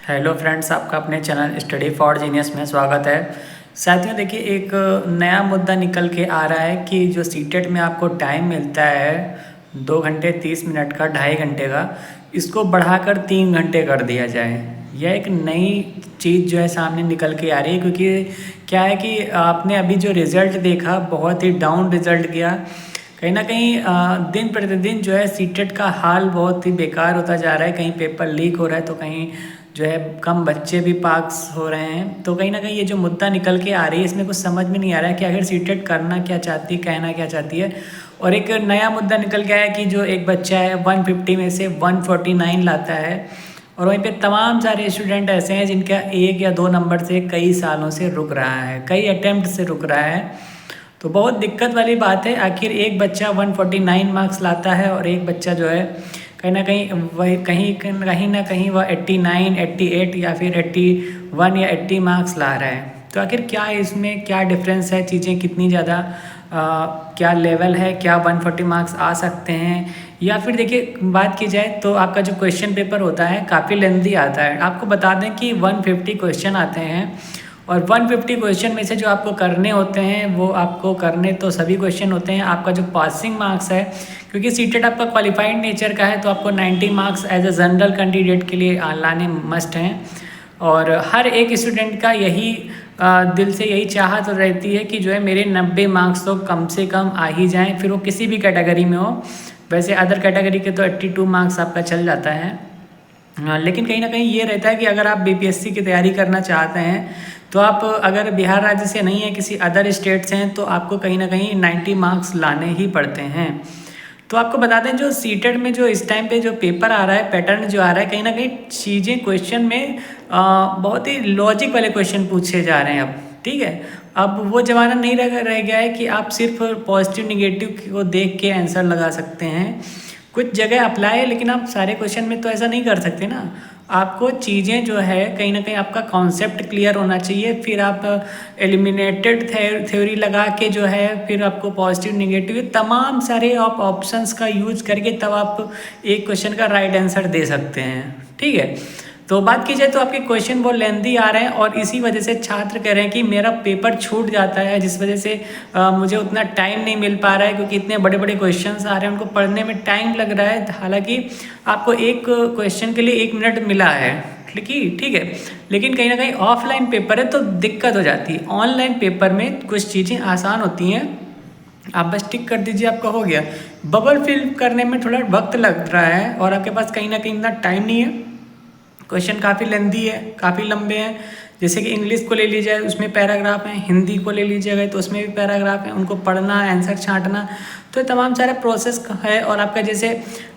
Hello friends, आपका अपने channel study for genius में स्वागत है। साथियों, देखिए एक नया मुद्दा निकल के आ रहा है कि जो सीटेट में आपको टाइम मिलता है 2 घंटे 30 मिनट का, 2.5 घंटे का, इसको बढ़ाकर 3 घंटे कर दिया जाए। यह एक नई चीज़ जो है सामने निकल के आ रही है, क्योंकि क्या है कि आपने अभी जो रिज़ल्ट देखा बहुत ही डाउन रिज़ल्ट गया। कहीं ना कहीं दिन प्रतिदिन जो है सीटेट का हाल बहुत ही बेकार होता जा रहा है। कहीं पेपर लीक हो रहा है तो कहीं जो है कम बच्चे भी पास हो रहे हैं। तो कहीं ना कहीं ये जो मुद्दा निकल के आ रही है, इसमें कुछ समझ में नहीं आ रहा है कि आखिर सीटेट करना क्या चाहती है, कहना क्या चाहती है। और एक नया मुद्दा निकल के आया है कि जो एक बच्चा है 150 में से 149 लाता है, और वहीं पे तमाम सारे स्टूडेंट ऐसे हैं जिनका 1 या 2 नंबर से कई सालों से रुक रहा है, कई अटेम्प्ट से रुक रहा है। तो बहुत दिक्कत वाली बात है। आखिर एक बच्चा 149 मार्क्स लाता है और एक बच्चा जो है कहीं ना कहीं वही कहीं ना कहीं वह 89, 88 या फिर 81 या 80 मार्क्स ला रहा है। तो आखिर क्या इसमें क्या डिफरेंस है, चीज़ें कितनी ज़्यादा क्या लेवल है, क्या 140 मार्क्स आ सकते हैं। या फिर देखिए बात की जाए तो आपका जो क्वेश्चन पेपर होता है काफ़ी लेंथी आता है। आपको बता दें कि 150 क्वेश्चन आते हैं, और 150 क्वेश्चन में से जो आपको करने होते हैं वो आपको करने तो सभी क्वेश्चन होते हैं। आपका जो पासिंग मार्क्स है, क्योंकि सीटेट आपका क्वालिफाइड नेचर का है, तो आपको 90 marks as a general candidate के लिए लाने मस्ट हैं। और हर एक स्टूडेंट का यही दिल से यही चाहत रहती है कि जो है मेरे 90 मार्क्स तो कम से कम आ ही जाएँ, फिर वो किसी भी कैटेगरी में हो। वैसे अदर कैटेगरी के तो 82 मार्क्स आपका चल जाता है। लेकिन कहीं ना कहीं ये रहता है कि अगर आप बीपीएससी की तैयारी करना चाहते हैं तो आप अगर बिहार राज्य से नहीं है, किसी अदर स्टेट से हैं, तो आपको कहीं ना कहीं 90 मार्क्स लाने ही पड़ते हैं। तो आपको बता दें जो सीटेट में जो इस टाइम पे जो पेपर आ रहा है, पैटर्न जो आ रहा है, कहीं ना कहीं चीज़ें क्वेश्चन में बहुत ही लॉजिक वाले क्वेश्चन पूछे जा रहे हैं अब। ठीक है, अब वो ज़माना नहीं रह गया है कि आप सिर्फ पॉजिटिव निगेटिव को देख के आंसर लगा सकते हैं। कुछ जगह अप्लाई है, लेकिन आप सारे क्वेश्चन में तो ऐसा नहीं कर सकते ना। आपको चीज़ें जो है कहीं ना कहीं आपका कॉन्सेप्ट क्लियर होना चाहिए, फिर आप एलिमिनेटेड थ्योरी लगा के जो है फिर आपको पॉजिटिव निगेटिव तमाम सारे आप ऑप्शंस का यूज करके तब आप एक क्वेश्चन का राइट आंसर दे सकते हैं। ठीक है, तो बात की जाए तो आपके क्वेश्चन बहुत लेंथी आ रहे हैं, और इसी वजह से छात्र कह रहे हैं कि मेरा पेपर छूट जाता है, जिस वजह से मुझे उतना टाइम नहीं मिल पा रहा है, क्योंकि इतने बड़े बड़े क्वेश्चंस आ रहे हैं, उनको पढ़ने में टाइम लग रहा है। हालांकि आपको एक क्वेश्चन के लिए 1 मिनट मिला है, ठीक है, लेकिन कहीं ना कहीं ऑफलाइन पेपर है तो दिक्कत हो जाती है। ऑनलाइन पेपर में कुछ चीज़ें आसान होती हैं, आप बस टिक कर दीजिए, आपका हो गया। बबल फिल करने में थोड़ा वक्त लग रहा है, और आपके पास कहीं ना कहीं इतना टाइम नहीं है। क्वेश्चन काफ़ी लेंथी है, काफ़ी लंबे हैं। जैसे कि इंग्लिश को ले लीजिए, उसमें पैराग्राफ हैं, हिंदी को ले लीजिएगा तो उसमें भी पैराग्राफ हैं, उनको पढ़ना, आंसर छांटना, तो तमाम सारा प्रोसेस है। और आपका जैसे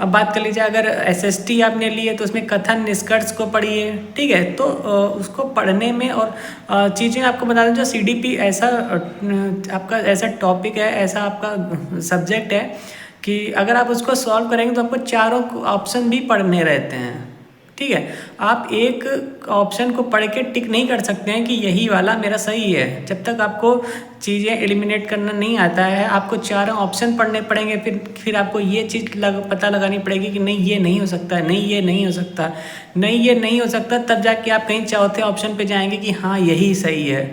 अब बात कर लीजिए, अगर एसएसटी आपने ली है तो उसमें कथन निष्कर्ष को पढ़िए। ठीक है, तो उसको पढ़ने में और चीज़ें आपको बता दें, जो सीडीपी ऐसा आपका ऐसा टॉपिक है, ऐसा आपका सब्जेक्ट है कि अगर आप उसको सॉल्व करेंगे तो आपको चारों ऑप्शन भी पढ़ने रहते हैं। ठीक है, आप एक ऑप्शन को पढ़ के टिक नहीं कर सकते हैं कि यही वाला मेरा सही है। जब तक आपको चीज़ें एलिमिनेट करना नहीं आता है, आपको चारों ऑप्शन पढ़ने पड़ेंगे, फिर आपको ये चीज़ पता लगानी पड़ेगी कि नहीं ये नहीं हो सकता, नहीं ये नहीं हो सकता, नहीं ये नहीं हो सकता, तब जाके आप कहीं चौथे ऑप्शन पे जाएंगे कि हाँ यही सही है।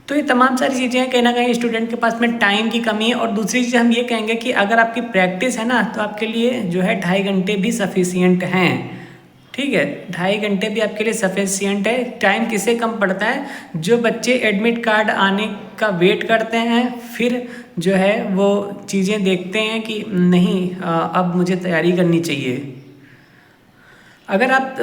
तो ये तमाम सारी चीज़ें हैं, कहीं ना कहीं स्टूडेंट के पास में टाइम की कमी है। और दूसरी चीज़ हम ये कहेंगे कि अगर आपकी प्रैक्टिस है ना, तो आपके लिए जो है 2.5 घंटे भी सफिशियंट हैं। ठीक है, 2.5 घंटे भी आपके लिए सफिशियंट है। टाइम किसे कम पड़ता है, जो बच्चे एडमिट कार्ड आने का वेट करते हैं, फिर जो है वो चीज़ें देखते हैं कि नहीं अब मुझे तैयारी करनी चाहिए। अगर आप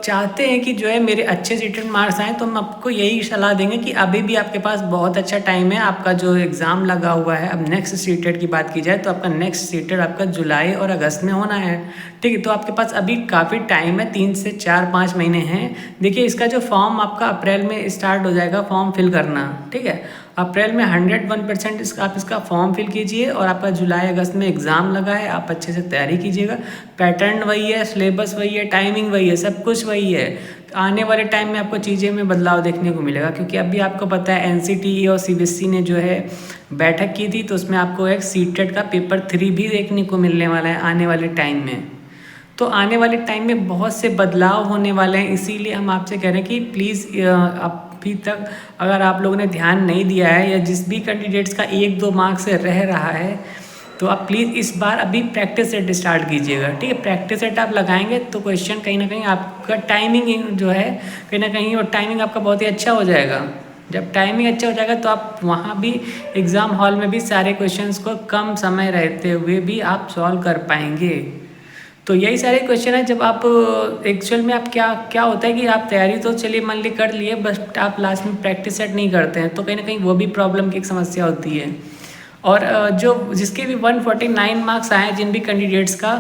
चाहते हैं कि जो है मेरे अच्छे सीटेट मार्क्स आएँ, तो हम आपको यही सलाह देंगे कि अभी भी आपके पास बहुत अच्छा टाइम है। आपका जो एग्ज़ाम लगा हुआ है, अब नेक्स्ट सीटेट की बात की जाए तो आपका नेक्स्ट सीटेट आपका जुलाई और अगस्त में होना है। ठीक है, तो आपके पास अभी काफ़ी टाइम है, 3 से 4-5 महीने हैं। देखिए, इसका जो फॉर्म आपका अप्रैल में स्टार्ट हो जाएगा फॉर्म फिल करना। ठीक है, अप्रैल में 101% आप इसका फॉर्म फिल कीजिए, और आपका जुलाई अगस्त में एग्ज़ाम लगा है, आप अच्छे से तैयारी कीजिएगा। पैटर्न वही है, सिलेबस वही है, टाइमिंग वही है, सब कुछ वही है। तो आने वाले टाइम में आपको चीज़ें में बदलाव देखने को मिलेगा, क्योंकि अभी आपको पता है एनसीटीई और सीबीएसई ने जो है बैठक की थी, तो उसमें आपको एक सीटेट का पेपर 3 भी देखने को मिलने वाला है आने वाले टाइम में। तो आने वाले टाइम में बहुत से बदलाव होने वाले हैं, इसीलिए हम आपसे कह रहे हैं कि प्लीज़ अभी तक अगर आप लोगों ने ध्यान नहीं दिया है या जिस भी कैंडिडेट्स का 1-2 मार्क्स से रह रहा है तो आप प्लीज़ इस बार अभी प्रैक्टिस सेट स्टार्ट कीजिएगा, ठीक है। प्रैक्टिस सेट आप लगाएंगे तो क्वेश्चन कहीं ना कहीं आपका टाइमिंग जो है कहीं ना कहीं, और टाइमिंग आपका बहुत ही अच्छा हो जाएगा। जब टाइमिंग अच्छा हो जाएगा तो आप वहाँ भी एग्ज़ाम हॉल में भी सारे क्वेश्चंस को कम समय रहते हुए भी आप सॉल्व कर पाएंगे। तो यही सारे क्वेश्चन है। जब आप एक्चुअल में आप क्या क्या होता है कि आप तैयारी तो चलिए मान ली कर लिए, बस आप लास्ट में प्रैक्टिस सेट नहीं करते हैं तो कहीं ना कहीं वो भी प्रॉब्लम की एक समस्या होती है। और जो जिसके भी 149 मार्क्स आए जिन भी कैंडिडेट्स का,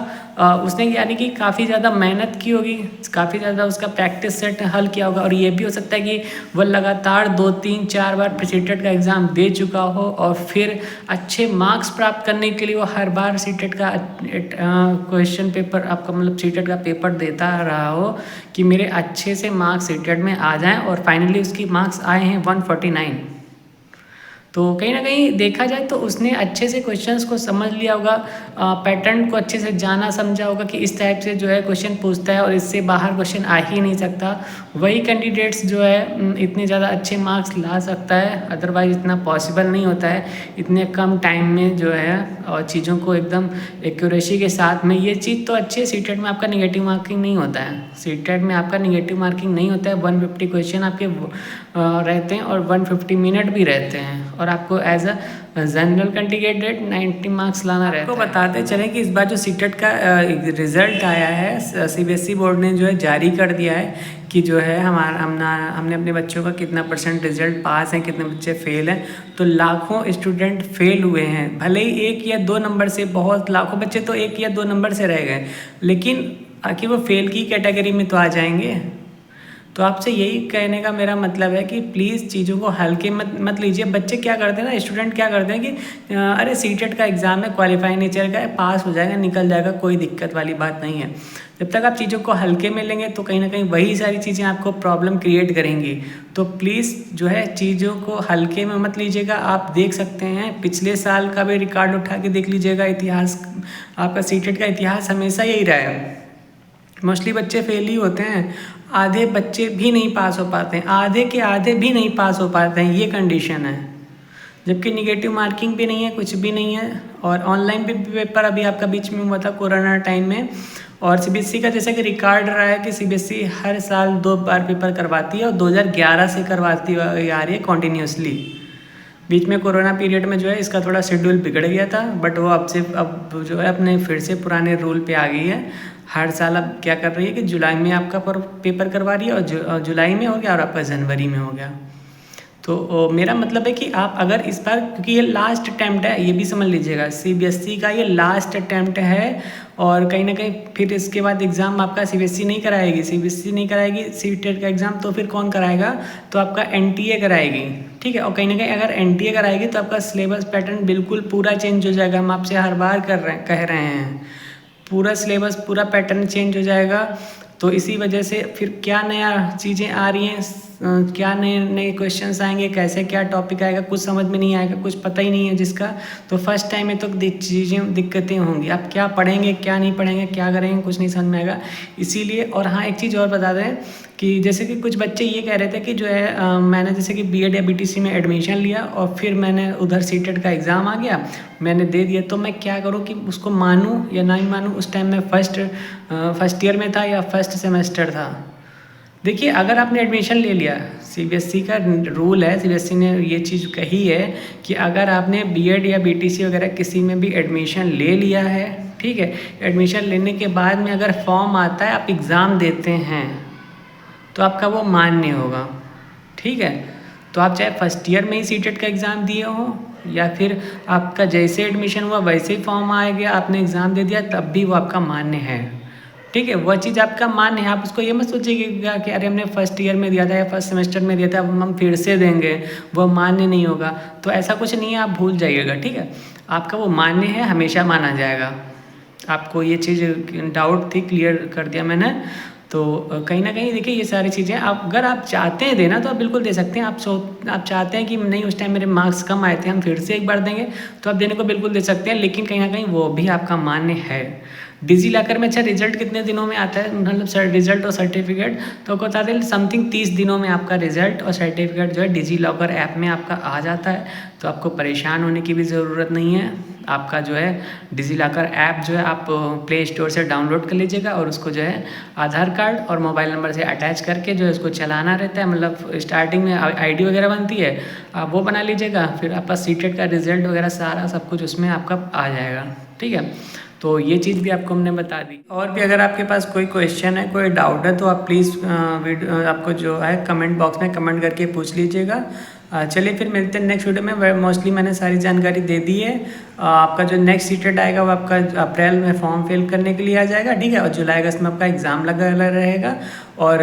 उसने यानी कि काफ़ी ज़्यादा मेहनत की होगी, काफ़ी ज़्यादा उसका प्रैक्टिस सेट हल किया होगा। और ये भी हो सकता है कि वह लगातार 2-3-4 बार सीटेट का एग्ज़ाम दे चुका हो और फिर अच्छे मार्क्स प्राप्त करने के लिए वो हर बार सीटेट का क्वेश्चन पेपर आपका मतलब सीटेट का पेपर देता रहा हो कि मेरे अच्छे से मार्क्स सीटेट में आ जाएँ, और फाइनली उसकी मार्क्स आए हैं 149। तो कहीं ना कहीं देखा जाए तो उसने अच्छे से क्वेश्चंस को समझ लिया होगा, पैटर्न को अच्छे से जाना समझा होगा कि इस टाइप से जो है क्वेश्चन पूछता है और इससे बाहर क्वेश्चन आ ही नहीं सकता। वही कैंडिडेट्स जो है इतने ज़्यादा अच्छे मार्क्स ला सकता है, अदरवाइज इतना पॉसिबल नहीं होता है इतने कम टाइम में जो है और चीज़ों को एकदम एक्यूरेसी के साथ में। ये चीज़ तो अच्छी है, सीटेट में आपका निगेटिव मार्किंग नहीं होता है, सीटेट में आपका निगेटिव मार्किंग नहीं होता है। 150 क्वेश्चन आपके रहते हैं और 150 मिनट भी रहते हैं, और आपको as a general candidate 90 marks लाना रहता है। आपको बताते चलें कि इस बार जो सीटेट का रिजल्ट आया है, सीबीएसई बोर्ड ने जो है जारी कर दिया है कि जो है हमने अपने बच्चों का कितना % रिजल्ट पास है, कितने बच्चे फेल हैं। तो लाखों स्टूडेंट फेल हुए हैं, भले ही 1 या 2 नंबर से, बहुत लाखों बच्चे तो 1 या 2 नंबर से रह गए, लेकिन आखिर वो फेल की कैटेगरी में तो आ जाएंगे। तो आपसे यही कहने का मेरा मतलब है कि प्लीज़ चीज़ों को हल्के मत लीजिए। बच्चे क्या करते हैं ना, स्टूडेंट क्या करते हैं कि अरे सीटेट का एग्ज़ाम है, क्वालिफाई नेचर का है, पास हो जाएगा, निकल जाएगा, कोई दिक्कत वाली बात नहीं है। जब तक आप चीज़ों को हल्के में लेंगे तो कहीं ना कहीं वही सारी चीज़ें आपको प्रॉब्लम क्रिएट करेंगी। तो प्लीज़ जो है चीज़ों को हल्के में मत लीजिएगा। आप देख सकते हैं पिछले साल का भी रिकॉर्ड उठा के देख लीजिएगा, इतिहास आपका सीटेट का इतिहास हमेशा यही रहा है, मोस्टली बच्चे फेल ही होते हैं, आधे बच्चे भी नहीं पास हो पाते हैं, आधे के आधे भी नहीं पास हो पाते हैं, ये कंडीशन है। जबकि निगेटिव मार्किंग भी नहीं है, कुछ भी नहीं है। और ऑनलाइन भी पेपर अभी आपका बीच में हुआ था कोरोना टाइम में, और सीबीएसई का जैसा कि रिकॉर्ड रहा है कि सीबीएसई हर साल 2 बार पेपर करवाती है और 2011 से करवाती आ रही है कॉन्टीन्यूसली। बीच में कोरोना पीरियड में जो है इसका थोड़ा शेड्यूल बिगड़ गया था, बट वो अब जो है अपने फिर से पुराने रूल पे आ गई है। हर साल अब क्या कर रही है कि जुलाई में आपका पेपर करवा रही है, और जुलाई में हो गया और आपका जनवरी में हो गया। तो मेरा मतलब है कि आप अगर इस बार, क्योंकि ये लास्ट अटैम्प्ट है, ये भी समझ लीजिएगा, सीबीएसई का ये लास्ट अटैम्प्ट है, और कहीं ना कहीं फिर इसके बाद एग्ज़ाम आपका सीबीएसई नहीं कराएगी, सीबीएसई नहीं कराएगी सीटेट का एग्ज़ाम, तो फिर कौन कराएगा? तो आपका एनटीए कराएगी, ठीक है। और कहीं ना कहीं अगर एनटीए कराएगी तो आपका सिलेबस पैटर्न बिल्कुल पूरा चेंज हो जाएगा। हम आपसे हर बार कह रहे हैं, पूरा सिलेबस, पूरा पैटर्न चेंज हो जाएगा। तो इसी वजह से फिर क्या नया चीज़ें आ रही हैं, क्या नए नए क्वेश्चंस आएंगे, कैसे क्या टॉपिक आएगा, कुछ समझ में नहीं आएगा, कुछ पता ही नहीं है जिसका। तो फर्स्ट टाइम में तो चीज़ें दिक्कतें होंगी, आप क्या पढ़ेंगे क्या नहीं पढ़ेंगे, क्या करेंगे, कुछ नहीं समझ में आएगा। इसीलिए, और हाँ एक चीज़ और बता दें कि जैसे कि कुछ बच्चे ये कह रहे थे कि जो है मैंने जैसे कि बीएड या बीटीसी में एडमिशन लिया और फिर मैंने उधर सीटेट का एग्ज़ाम आ गया, मैंने दे दिया, तो मैं क्या करूँ कि उसको मानूँ या नहीं मानूँ? उस टाइम मैं फर्स्ट ईयर में था या फर्स्ट सेमेस्टर था। देखिए, अगर आपने एडमिशन ले लिया, सीबीएसई का रूल है, सीबीएसई ने ये चीज़ कही है कि अगर आपने बीएड या बीटीसी वगैरह किसी में भी एडमिशन ले लिया है, ठीक है, एडमिशन लेने के बाद में अगर फॉर्म आता है, आप एग्ज़ाम देते हैं, तो आपका वो मान्य होगा, ठीक है। तो आप चाहे फर्स्ट ईयर में ही सीटेट का एग्ज़ाम दिए हो, या फिर आपका जैसे एडमिशन हुआ वैसे ही फॉर्म आ गया, आपने एग्ज़ाम दे दिया, तब भी वो आपका मान्य है, ठीक है। वह चीज़ आपका मान्य है। आप उसको ये मत सोचिएगा कि अरे हमने फर्स्ट ईयर में दिया था या फर्स्ट सेमेस्टर में दिया था, अब हम फिर से देंगे, वह मान्य नहीं होगा। तो ऐसा कुछ नहीं है, आप भूल जाइएगा, ठीक है। आपका वो मान्य है, हमेशा माना जाएगा। आपको ये चीज़ डाउट थी, क्लियर कर दिया मैंने। तो कहीं ना कहीं देखिए, ये सारी चीज़ें अगर आप चाहते हैं देना तो आप बिल्कुल दे सकते हैं। आप चाहते हैं कि नहीं उस टाइम मेरे मार्क्स कम आए थे, हम फिर से एक बार देंगे, तो आप देने को बिल्कुल दे सकते हैं, लेकिन कहीं ना कहीं वो भी आपका मान्य है। डिजी लॉकर में अच्छा रिजल्ट कितने दिनों में आता है, मतलब रिजल्ट और सर्टिफिकेट तो आपको बता दें समथिंग 30 दिनों में आपका रिजल्ट और सर्टिफिकेट जो है डिजी लॉकर ऐप में आपका आ जाता है। तो आपको परेशान होने की भी ज़रूरत नहीं है। आपका जो है डिजी लॉकर ऐप जो है आप प्ले स्टोर से डाउनलोड कर लीजिएगा और उसको जो है आधार कार्ड और मोबाइल नंबर से अटैच करके जो है उसको चलाना रहता है। मतलब स्टार्टिंग में आईडी वगैरह बनती है, आप वो बना लीजिएगा, फिर आपका सीटेट का रिजल्ट वगैरह सारा सब कुछ उसमें आपका आ जाएगा। ठीक है, तो ये चीज़ भी आपको हमने बता दी। और भी अगर आपके पास कोई क्वेश्चन है, कोई डाउट है, तो आप प्लीज़ आपको जो है कमेंट बॉक्स में कमेंट करके पूछ लीजिएगा। चलिए फिर मिलते हैं नेक्स्ट वीडियो में। मोस्टली मैंने सारी जानकारी दे दी है। आपका जो नेक्स्ट सीटेट आएगा वो आपका अप्रैल में फॉर्म फिल करने के लिए आ जाएगा। ठीक है, और जुलाई अगस्त में आपका एग्ज़ाम लगा रहेगा। और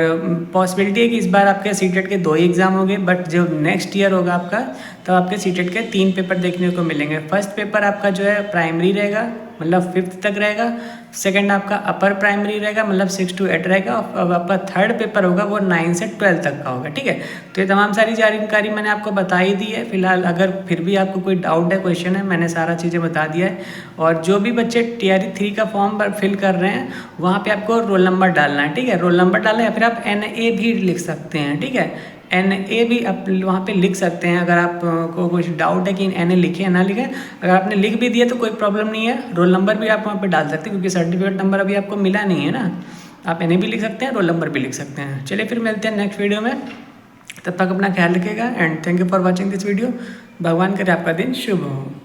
पॉसिबिलिटी है कि इस बार आपके सीटेट के 2 ही एग्ज़ाम होंगे, बट जो नेक्स्ट ईयर होगा आपका तब आपके सीटेट के 3 पेपर देखने को मिलेंगे। फर्स्ट पेपर आपका जो है प्राइमरी रहेगा, मतलब 5th तक रहेगा। सेकंड आपका अपर प्राइमरी रहेगा, मतलब 6 to 8 रहेगा। और आपका थर्ड पेपर होगा वो 9 से 12 तक का होगा। ठीक है, तो ये तमाम सारी जानकारी मैंने आपको बता ही दी है। फिलहाल अगर फिर भी आपको कोई डाउट है, क्वेश्चन है, मैंने सारा चीज़ें बता दिया है। और जो भी बच्चे TRE 3 का फॉर्म फिल कर रहे हैं वहाँ पे आपको रोल नंबर डालना है। ठीक है, रोल नंबर डालना है, या फिर आप NA भी लिख सकते हैं। ठीक है, NA भी आप वहाँ पे लिख सकते हैं। अगर आपको कुछ डाउट है कि NA लिखे या ना लिखे, अगर आपने लिख भी दिया तो कोई प्रॉब्लम नहीं है। रोल नंबर भी आप वहाँ पे डाल सकते हैं, क्योंकि सर्टिफिकेट नंबर अभी आपको मिला नहीं है ना। आप NA भी लिख सकते हैं, रोल नंबर भी लिख सकते हैं। चलिए फिर मिलते हैं नेक्स्ट वीडियो में, तब तक अपना ख्याल रखिएगा and thank you for watching this video. भगवान करे आपका दिन शुभ हो।